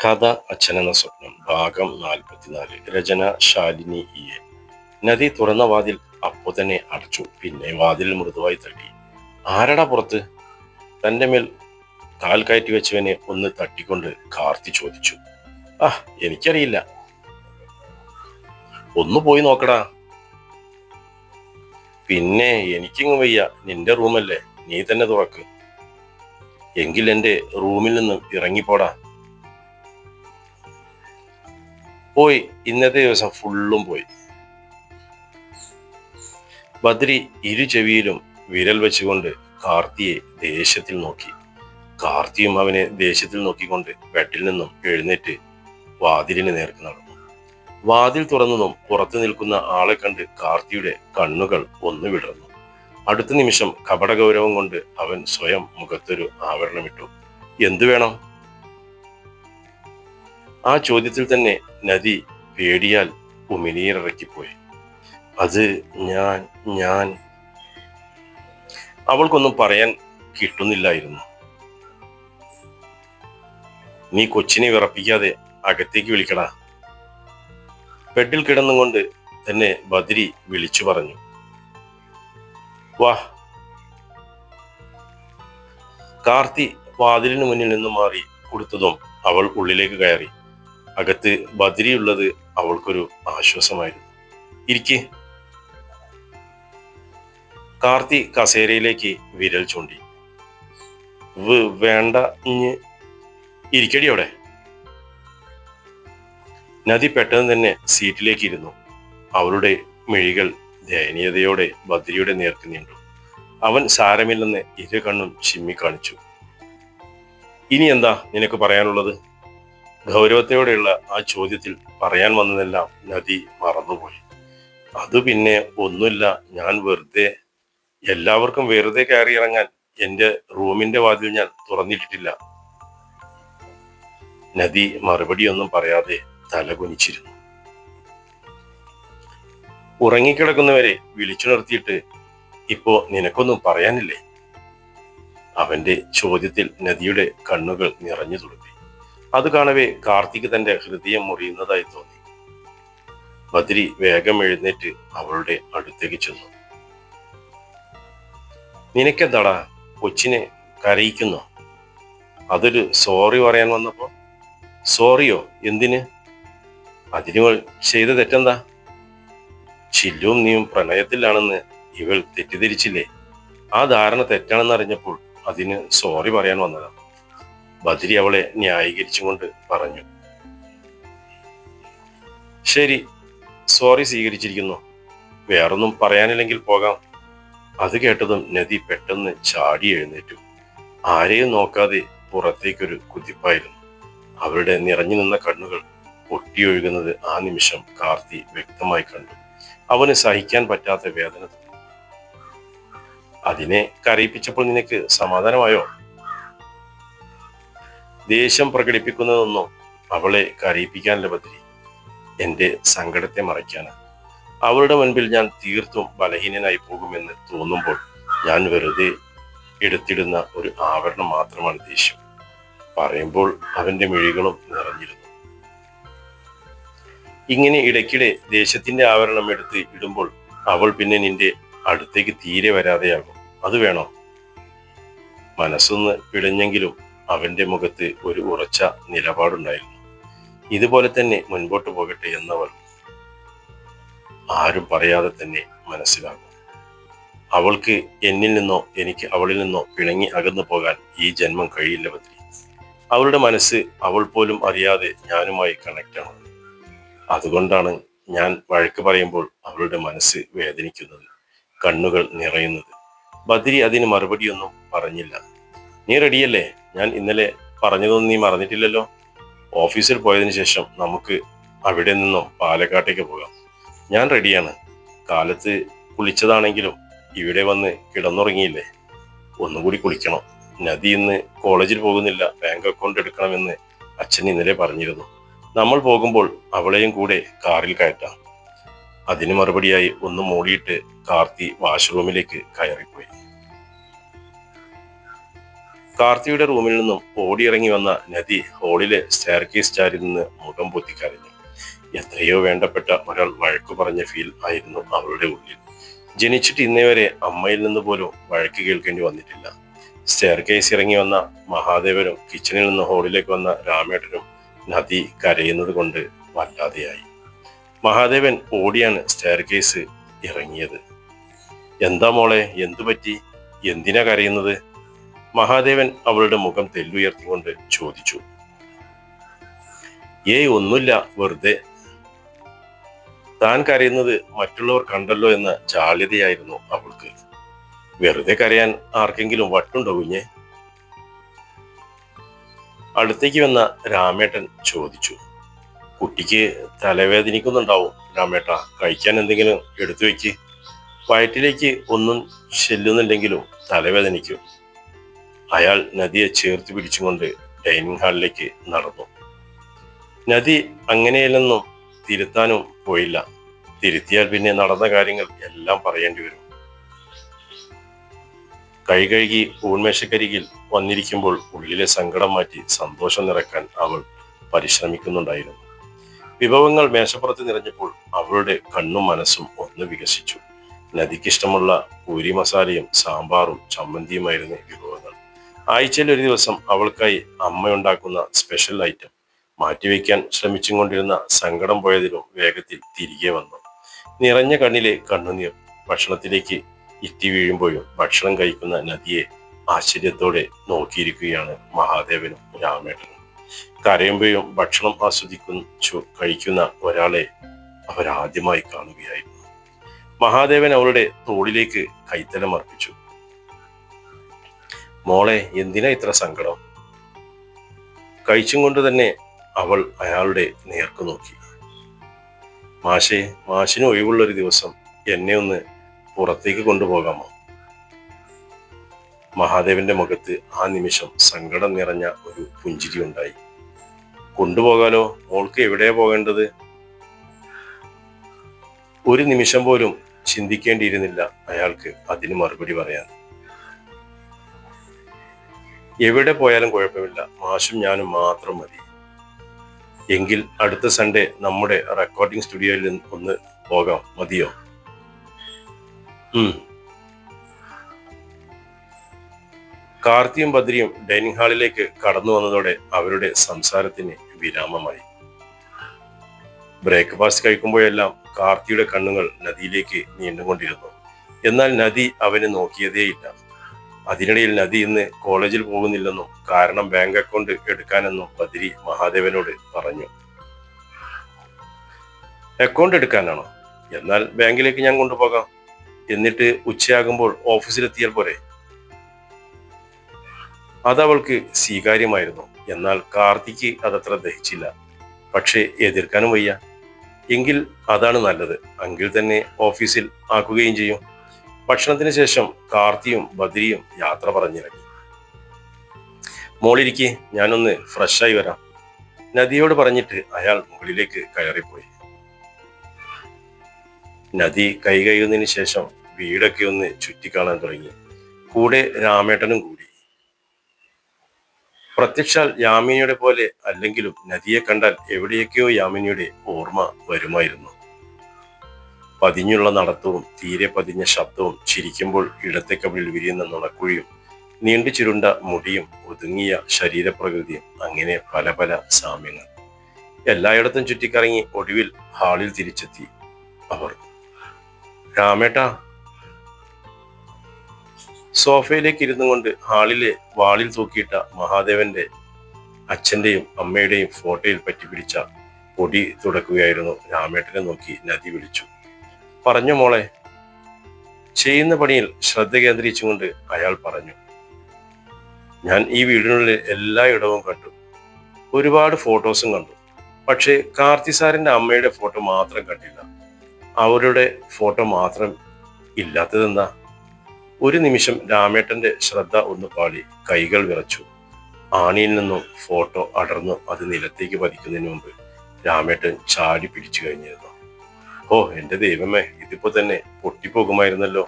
കഥ അച്ഛനെന്ന സ്വപ്നം ഭാഗം 44. രചന ശാലിനി ഇ. നദി തുറന്ന വാതിൽ അപ്പോ തന്നെ അടച്ചു. പിന്നെ വാതിൽ മൃദുവായി തട്ടി. ആരടാ പുറത്ത്? തന്റെ മേൽ കാൽ കയറ്റി വെച്ചവനെ ഒന്ന് തട്ടിക്കൊണ്ട് കാർത്തി ചോദിച്ചു. എനിക്കറിയില്ല. ഒന്ന് പോയി നോക്കടാ. പിന്നെ എനിക്കിങ്ങ് വയ്യ. നിന്റെ റൂമല്ലേ, നീ തന്നെ തുറക്ക്. എങ്കിൽ എന്റെ റൂമിൽ നിന്ന് ഇറങ്ങിപ്പോടാ. പോയി, ഇന്നത്തെ ദിവസം ഫുള്ളും പോയി. ബദ്രി ഇരു ചെവിയിലും വിരൽ വെച്ചുകൊണ്ട് കാർത്തിയെ ദേഷ്യത്തിൽ നോക്കി. കാർത്തിയും അവനെ ദേഷ്യത്തിൽ നോക്കിക്കൊണ്ട് ബെഡിൽ നിന്നും എഴുന്നേറ്റ് വാതിലിന് നേർക്ക് നടന്നു. വാതിൽ തുറന്നതും പുറത്തു നിൽക്കുന്ന ആളെ കണ്ട് കാർത്തിയുടെ കണ്ണുകൾ ഒന്ന് വിടർന്നു. അടുത്ത നിമിഷം കപടഗൗരവം കൊണ്ട് അവൻ സ്വയം മുഖത്തൊരു ആവരണമിട്ടു. എന്തു വേണം? ആ ചോദ്യത്തിൽ തന്നെ നദി പേടിയാൽ ഉമിനീരിറക്കിപ്പോയി. അത് ഞാൻ അവൾക്കൊന്നും പറയാൻ കിട്ടുന്നില്ലായിരുന്നു. നീ കൊച്ചിനെ വിറപ്പിക്കാതെ അകത്തേക്ക് വിളിക്കടാ. ബെഡിൽ കിടന്നുകൊണ്ട് തന്നെ ബദ്രി വിളിച്ചു പറഞ്ഞു. വാ. കാർത്തി വാതിലിന് മുന്നിൽ നിന്ന് മാറി കൊടുത്തതും അവൾ ഉള്ളിലേക്ക് കയറി. അകത്ത് ബദ്രിയുള്ളത് അവൾക്കൊരു ആശ്വാസമായിരുന്നു. ഇരിക്ക്. കാർത്തി കസേരയിലേക്ക് വിരൽ ചൂണ്ടി. വേണ്ട, ഇരിക്കടി അവിടെ. നദി പെട്ടെന്ന് തന്നെ സീറ്റിലേക്ക് ഇരുന്നു. അവളുടെ മിഴികൾ ദയനീയതയോടെ ബദ്രിയുടെ നേർക്ക് നീണ്ടു. അവൻ സാരമില്ലെന്ന് ഇരു കണ്ണും ചിമ്മി കാണിച്ചു. ഇനി എന്താ നിനക്ക് പറയാനുള്ളത്? ഗൗരവത്തോടെയുള്ള ആ ചോദ്യത്തിൽ പറയാൻ വന്നതെല്ലാം നദി മറന്നുപോയി. അത് പിന്നെ ഒന്നുമില്ല, ഞാൻ എല്ലാവർക്കും വെറുതെ കയറി ഇറങ്ങാൻ എന്റെ റൂമിന്റെ വാതിൽ ഞാൻ തുറന്നിട്ടിട്ടില്ല. നദി മറുപടിയൊന്നും പറയാതെ തലകുനിച്ചിരുന്നു. ഉറങ്ങിക്കിടക്കുന്നവരെ വിളിച്ചു നിർത്തിയിട്ട് ഇപ്പോ നിനക്കൊന്നും പറയാനില്ലേ? അവന്റെ ചോദ്യത്തിൽ നദിയുടെ കണ്ണുകൾ നിറഞ്ഞു തുളുമ്പി. അത് കാണവേ കാർത്തിക് തന്റെ ഹൃദയം മുറിയുന്നതായി തോന്നി. ബദ്രി വേഗം എഴുന്നേറ്റ് അവളുടെ അടുത്തേക്ക് ചെന്നു. നിനക്കെന്താടാ, കൊച്ചിനെ കരയിക്കുന്നോ? അതൊരു സോറി പറയാൻ വന്നപ്പോ? സോറിയോ? എന്തിന്? അതിനുവൾ ചെയ്ത തെറ്റെന്താ? ചില്ലും നീയും പ്രണയത്തിലാണെന്ന് ഇവൾ തെറ്റിദ്ധരിച്ചില്ലേ? ആ ധാരണ തെറ്റാണെന്ന് അറിഞ്ഞപ്പോൾ അതിന് സോറി പറയാൻ വന്നതാ. ബദ്രി അവളെ ന്യായീകരിച്ചുകൊണ്ട് പറഞ്ഞു. ശരി, സോറി സ്വീകരിച്ചിരിക്കുന്നു. വേറൊന്നും പറയാനില്ലെങ്കിൽ പോകാം. അത് കേട്ടതും നദി പെട്ടെന്ന് ചാടി എഴുന്നേറ്റു. ആരെയും നോക്കാതെ പുറത്തേക്കൊരു കുതിപ്പായിരുന്നു. അവരുടെ നിറഞ്ഞു നിന്ന കണ്ണുകൾ പൊട്ടിയൊഴുകുന്നത് ആ നിമിഷം കാർത്തി വ്യക്തമായി കണ്ടു. അവന് സഹിക്കാൻ പറ്റാത്ത വേദന തോന്നി. അതിനെ കരയിപ്പിച്ചപ്പോൾ നിനക്ക് സമാധാനമായോ? ദേഷ്യം പ്രകടിപ്പിക്കുന്നതൊന്നും അവളെ കരയിപ്പിക്കാനല്ല ബദ്രി, എന്റെ സങ്കടത്തെ മറയ്ക്കാനാണ്. അവളുടെ മുൻപിൽ ഞാൻ തീർത്തും ബലഹീനനായി പോകുമെന്ന് തോന്നുമ്പോൾ ഞാൻ വെറുതെ എടുത്തിടുന്ന ഒരു ആവരണം മാത്രമാണ് ദേഷ്യം. പറയുമ്പോൾ അവന്റെ മിഴികളും നിറഞ്ഞിരുന്നു. ഇങ്ങനെ ഇടയ്ക്കിടെ ദേഷ്യത്തിന്റെ ആവരണം എടുത്ത് ഇടുമ്പോൾ അവൾ പിന്നെ നിന്റെ അടുത്തേക്ക് തീരെ വരാതെയാകും. അത് വേണോ? മനസ്സൊന്ന് പിടഞ്ഞെങ്കിലും അവന്റെ മുഖത്ത് ഒരു ഉറച്ച നിലപാടുണ്ടായിരുന്നു. ഇതുപോലെ തന്നെ മുൻപോട്ട് പോകട്ടെ എന്നവൾ ആരും പറയാതെ തന്നെ മനസ്സിലാകും. അവൾക്ക് എന്നിൽ നിന്നോ എനിക്ക് അവളിൽ നിന്നോ പിണങ്ങി അകന്നു പോകാൻ ഈ ജന്മം കഴിയില്ല ബദ്രി. അവളുടെ മനസ്സ് അവൾ പോലും അറിയാതെ ഞാനുമായി കണക്റ്റാണ്. അതുകൊണ്ടാണ് ഞാൻ വഴക്ക് പറയുമ്പോൾ അവളുടെ മനസ്സ് വേദനിക്കുന്നത്, കണ്ണുകൾ നിറയുന്നത്. ബദ്രി അതിന് മറുപടിയൊന്നും പറഞ്ഞില്ല. നീ റെഡിയല്ലേ? ഞാൻ ഇന്നലെ പറഞ്ഞതൊന്നും നീ മറന്നിട്ടില്ലല്ലോ? ഓഫീസിൽ പോയതിനു ശേഷം നമുക്ക് അവിടെ നിന്നും പാലക്കാട്ടേക്ക് പോകാം. ഞാൻ റെഡിയാണ്. കാലത്ത് കുളിച്ചതാണെങ്കിലും ഇവിടെ വന്ന് കിടന്നുറങ്ങിയില്ലേ? ഒന്നുകൂടി കുളിക്കണം. നദി ഇന്ന് കോളേജിൽ പോകുന്നില്ല, ബാങ്ക് അക്കൗണ്ട് എടുക്കണമെന്ന് അച്ഛൻ ഇന്നലെ പറഞ്ഞിരുന്നു. നമ്മൾ പോകുമ്പോൾ അവളെയും കൂടെ കാറിൽ കയറ്റാം. അതിന് മറുപടിയായി ഒന്ന് മൂടിയിട്ട് കാർത്തി വാഷ്റൂമിലേക്ക് കയറിപ്പോയി. കാർത്തിയുടെ റൂമിൽ നിന്നും ഓടിയിറങ്ങി വന്ന നദി ഹോളിലെ സ്റ്റെയർകേസ് ചാരി നിന്ന് മുഖം പൊത്തിക്കരഞ്ഞു. എത്രയോ വേണ്ടപ്പെട്ട ഒരാൾ വഴക്കു പറഞ്ഞ ഫീൽ ആയിരുന്നു അവളുടെ ഉള്ളിൽ. ജനിച്ചിട്ട് ഇന്നേ വരെ അമ്മയിൽ നിന്ന് പോലും വഴക്ക് കേൾക്കേണ്ടി വന്നിട്ടില്ല. സ്റ്റെയർകേസ് ഇറങ്ങി വന്ന മഹാദേവനും കിച്ചണിൽ നിന്ന് ഹോളിലേക്ക് വന്ന രാമേട്ടനും നദി കരയുന്നത് കൊണ്ട് വല്ലാതെയായി. മഹാദേവൻ ഓടിയാണ് സ്റ്റെയർകേസ് ഇറങ്ങിയത്. എന്താ മോളെ, എന്തു പറ്റി? എന്തിനാ കരയുന്നത്? മഹാദേവൻ അവളുടെ മുഖം തെല്ലുയർത്തിക്കൊണ്ട് ചോദിച്ചു. ഏയ് ഒന്നുമില്ല, വെറുതെ. താൻ കരയുന്നത് മറ്റുള്ളവർ കണ്ടല്ലോ എന്ന ജാള്യതയായിരുന്നു അവൾക്ക്. വെറുതെ കരയാൻ ആർക്കെങ്കിലും വട്ടുണ്ടോ കുഞ്ഞെ? അടുത്തേക്ക് വന്ന രാമേട്ടൻ ചോദിച്ചു. കുട്ടിക്ക് തലവേദനിക്കുന്നുണ്ടാവും രാമേട്ട, കഴിക്കാൻ എന്തെങ്കിലും എടുത്തു വെക്ക്. വയറ്റിലേക്ക് ഒന്നും ചെല്ലുന്നില്ലെങ്കിലും തലവേദനിക്കും. അയാൾ നദിയെ ചേർത്ത് പിടിച്ചുകൊണ്ട് ഡൈനിങ് ഹാളിലേക്ക് നടന്നു. നദി അങ്ങനെയല്ലെന്നും തിരുത്താനും പോയില്ല. തിരുത്തിയാൽ പിന്നെ നടന്ന കാര്യങ്ങൾ എല്ലാം പറയേണ്ടി വരും. കൈ കഴുകി ഊൺമേശക്കരികിൽ വന്നിരിക്കുമ്പോൾ ഉള്ളിലെ സങ്കടം മാറ്റി സന്തോഷം നിറക്കാൻ അവൾ പരിശ്രമിക്കുന്നുണ്ടായിരുന്നു. വിഭവങ്ങൾ മേശപ്പുറത്ത് നിറഞ്ഞപ്പോൾ അവളുടെ കണ്ണും മനസ്സും ഒന്ന് വികസിച്ചു. നദിക്കിഷ്ടമുള്ള പൂരി മസാലയും സാമ്പാറും ചമ്മന്തിയുമായിരുന്നു വിഭവങ്ങൾ. ആഴ്ചയിൽ ഒരു ദിവസം അവൾക്കായി അമ്മയുണ്ടാക്കുന്ന സ്പെഷ്യൽ ഐറ്റം. മാറ്റിവെക്കാൻ ശ്രമിച്ചും കൊണ്ടിരുന്ന സങ്കടം പോയതിലും വേഗത്തിൽ തിരികെ വന്നു. നിറഞ്ഞ കണ്ണിലെ കണ്ണുനീർ ഭക്ഷണത്തിലേക്ക് ഇറ്റി വീഴുമ്പോഴും ഭക്ഷണം കഴിക്കുന്ന നദിയെ ആശ്ചര്യത്തോടെ നോക്കിയിരിക്കുകയാണ് മഹാദേവനും രാമേട്ടനും. കരയുമ്പോഴും ഭക്ഷണം കഴിക്കുന്ന ഒരാളെ അവരാദ്യമായി കാണുകയായിരുന്നു. മഹാദേവൻ അവളുടെ തോളിലേക്ക് കൈത്തലം അർപ്പിച്ചു. മോളെ, എന്തിനാ ഇത്ര സങ്കടം? കഴിച്ചും കൊണ്ട് തന്നെ അവൾ അയാളുടെ നേർക്ക് നോക്കി. മാഷിന് ഒഴിവുള്ളൊരു ദിവസം എന്നെ ഒന്ന് പുറത്തേക്ക് കൊണ്ടുപോകാമോ? മഹാദേവന്റെ മുഖത്ത് ആ നിമിഷം സങ്കടം നിറഞ്ഞ ഒരു പുഞ്ചിരി ഉണ്ടായി. കൊണ്ടുപോകാലോ, മോൾക്ക് എവിടെയാ പോകേണ്ടത്? ഒരു നിമിഷം പോലും ചിന്തിക്കേണ്ടിയിരുന്നില്ല അയാൾക്ക് അതിന് മറുപടി പറയാൻ. എവിടെ പോയാലും കുഴപ്പമില്ല, മാഷും ഞാനും മാത്രം മതി. എങ്കിൽ അടുത്ത സൺഡേ നമ്മുടെ റെക്കോർഡിംഗ് സ്റ്റുഡിയോയിൽ ഒന്ന് പോകാം, മതിയോ? കാർത്തിയും ബദ്രിയും ഡൈനിങ് ഹാളിലേക്ക് കടന്നു വന്നതോടെ അവരുടെ സംസാരത്തിന് വിരാമമായി. ബ്രേക്ക്ഫാസ്റ്റ് കഴിക്കുമ്പോഴെല്ലാം കാർത്തിയുടെ കണ്ണുകൾ നദിയിലേക്ക് നീണ്ടുകൊണ്ടിരുന്നു. എന്നാൽ നദി അവനെ നോക്കിയതേയില്ല. അതിനിടയിൽ നദി ഇന്ന് കോളേജിൽ പോകുന്നില്ലെന്നും കാരണം ബാങ്ക് അക്കൗണ്ട് എടുക്കാനെന്നും ബദ്രി മഹാദേവനോട് പറഞ്ഞു. അക്കൗണ്ട് എടുക്കാനാണോ? എന്നാൽ ബാങ്കിലേക്ക് ഞാൻ കൊണ്ടുപോകാം. എന്നിട്ട് ഉച്ചയാകുമ്പോൾ ഓഫീസിലെത്തിയാൽ പോരെ? അതവൾക്ക് സ്വീകാര്യമായിരുന്നു. എന്നാൽ കാർത്തിക്ക് അതത്ര ദഹിച്ചില്ല. പക്ഷേ എതിർക്കാനും വയ്യ. എങ്കിൽ അതാണ് നല്ലത്, അങ്കിൽ തന്നെ ഓഫീസിൽ ആക്കുകയും ചെയ്യും. ഭക്ഷണത്തിന് ശേഷം കാർത്തിയും ബദ്രിയും യാത്ര പറഞ്ഞിറങ്ങി. മോളിരിക്കെ, ഞാനൊന്ന് ഫ്രഷായി വരാം, നദിയോട് പറഞ്ഞിട്ട് അയാൾ മുകളിലേക്ക് കയറിപ്പോയി. നദി കൈ കഴുകുന്നതിന് ശേഷം വീടൊക്കെ ഒന്ന് ചുറ്റിക്കാണാൻ തുടങ്ങി. കൂടെ രാമേട്ടനും കൂടി. പ്രത്യക്ഷാൽ യാമിനിയുടെ പോലെ അല്ലെങ്കിലും നദിയെ കണ്ടാൽ എവിടെയൊക്കെയോ യാമിനിയുടെ ഓർമ്മ വരുമായിരുന്നു. പതിഞ്ഞുള്ള നടത്തവും തീരെ പതിഞ്ഞ ശബ്ദവും, ചിരിക്കുമ്പോൾ ഇടത്തെ കവിളിൽ വിരിയുന്ന നുണക്കുഴിയും, നീണ്ടു ചുരുണ്ട മുടിയും, ഒതുങ്ങിയ ശരീരപ്രകൃതിയും, അങ്ങനെ പല പല സാമ്യങ്ങൾ. എല്ലായിടത്തും ചുറ്റിക്കറങ്ങി ഒടുവിൽ ഹാളിൽ തിരിച്ചെത്തി അവർ. രാമേട്ടാ. സോഫയിലേക്ക് ഇരുന്നു കൊണ്ട് ഹാളിലെ വാളിൽ തൂക്കിയിട്ട മഹാദേവന്റെ അച്ഛന്റെയും അമ്മയുടെയും ഫോട്ടോയിൽ പറ്റി പിടിച്ച പൊടി തുടക്കുകയായിരുന്നു രാമേട്ടനെ നോക്കി നദി വിളിച്ചു. പറഞ്ഞു മോളെ. ചെയ്യുന്ന പണിയിൽ ശ്രദ്ധ കേന്ദ്രീകരിച്ചുകൊണ്ട് അയാൾ പറഞ്ഞു. ഞാൻ ഈ വീടിനുള്ളിൽ എല്ലായിടവും കണ്ടു, ഒരുപാട് ഫോട്ടോസും കണ്ടു. പക്ഷേ കാർത്തി സാറിന്റെ അമ്മയുടെ ഫോട്ടോ മാത്രം കണ്ടില്ല. അവരുടെ ഫോട്ടോ മാത്രം ഇല്ലാത്തതെന്താ? ഒരു നിമിഷം രാമേട്ടന്റെ ശ്രദ്ധ ഒന്ന് പാളി. കൈകൾ വിറച്ചു. ആണിയിൽ നിന്നും ഫോട്ടോ അടർന്നു അത് നിലത്തേക്ക് പതിക്കുന്നതിന് മുമ്പ് രാമേട്ടൻ ചാടി പിടിച്ചു കഴിഞ്ഞിരുന്നു. ഓ എന്റെ ദൈവമേ, ഇതിപ്പോ തന്നെ പൊട്ടിപ്പോകുമായിരുന്നല്ലോ.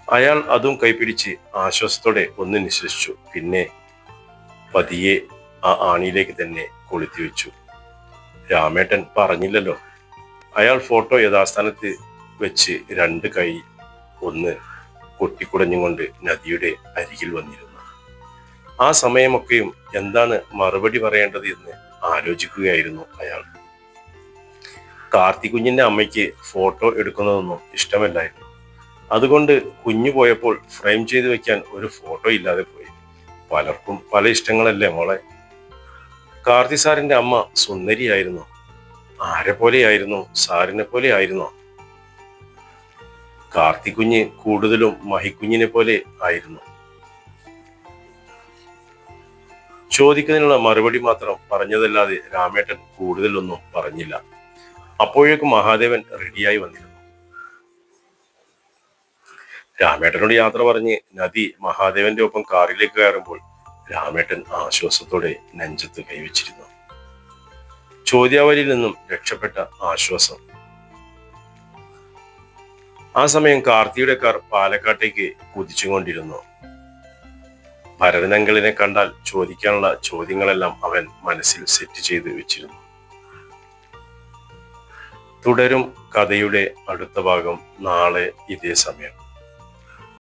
അയാൾ അതും കൈപിടിച്ച് ആശ്വാസത്തോടെ ഒന്ന് നിശ്വസിച്ചു. പിന്നെ പതിയെ ആ ആണിയിലേക്ക് തന്നെ കൊളുത്തി വെച്ചു. രാമേട്ടൻ പറഞ്ഞില്ലല്ലോ. അയാൾ ഫോട്ടോ യഥാസ്ഥാനത്ത് വെച്ച് രണ്ട് കൈ ഒന്ന് കൊട്ടിക്കുടഞ്ഞുകൊണ്ട് നദിയുടെ അരികിൽ വന്നിരുന്നു. ആ സമയമൊക്കെയും എന്താണ് മറുപടി പറയേണ്ടത് എന്ന് ആലോചിക്കുകയായിരുന്നു അയാൾ. കാർത്തികുഞ്ഞിന്റെ അമ്മയ്ക്ക് ഫോട്ടോ എടുക്കുന്നതൊന്നും ഇഷ്ടമല്ലായിരുന്നു. അതുകൊണ്ട് കുഞ്ഞു പോയപ്പോൾ ഫ്രെയിം ചെയ്ത് വെക്കാൻ ഒരു ഫോട്ടോ ഇല്ലാതെ പോയി. പലർക്കും പല ഇഷ്ടങ്ങളല്ലേ മോളെ. കാർത്തി സാറിന്റെ അമ്മ സുന്ദരിയായിരുന്നു. ആരെ പോലെയായിരുന്നു? സാറിനെ പോലെ ആയിരുന്നോ? കാർത്തികുഞ്ഞ് കൂടുതലും മഹിക്കുഞ്ഞിനെ പോലെ ആയിരുന്നു. ചോദിക്കുന്നതിനുള്ള മറുപടി മാത്രം പറഞ്ഞതല്ലാതെ രാമേട്ടൻ കൂടുതലൊന്നും പറഞ്ഞില്ല. അപ്പോഴേക്കും മഹാദേവൻ റെഡിയായി വന്നിരുന്നു. രാമേട്ടനോട് യാത്ര പറഞ്ഞ് നദി മഹാദേവന്റെ ഒപ്പം കാറിലേക്ക് കയറുമ്പോൾ രാമേട്ടൻ ആശ്വാസത്തോടെ നെഞ്ചത്ത് കൈവച്ചിരുന്നു. ചോദ്യാവലിയിൽ നിന്നും രക്ഷപ്പെട്ട ആശ്വാസം. ആ സമയം കാർത്തിയുടെ കാർ പാലക്കാട്ടേക്ക് കുതിച്ചുകൊണ്ടിരുന്നു. ഭരതനങ്കിളിനെ കണ്ടാൽ ചോദിക്കാനുള്ള ചോദ്യങ്ങളെല്ലാം അവൻ മനസ്സിൽ സെറ്റ് ചെയ്ത് വെച്ചിരുന്നു. തുടരും കഥയുടെ അടുത്ത ഭാഗം നാളെ ഇതേ സമയം.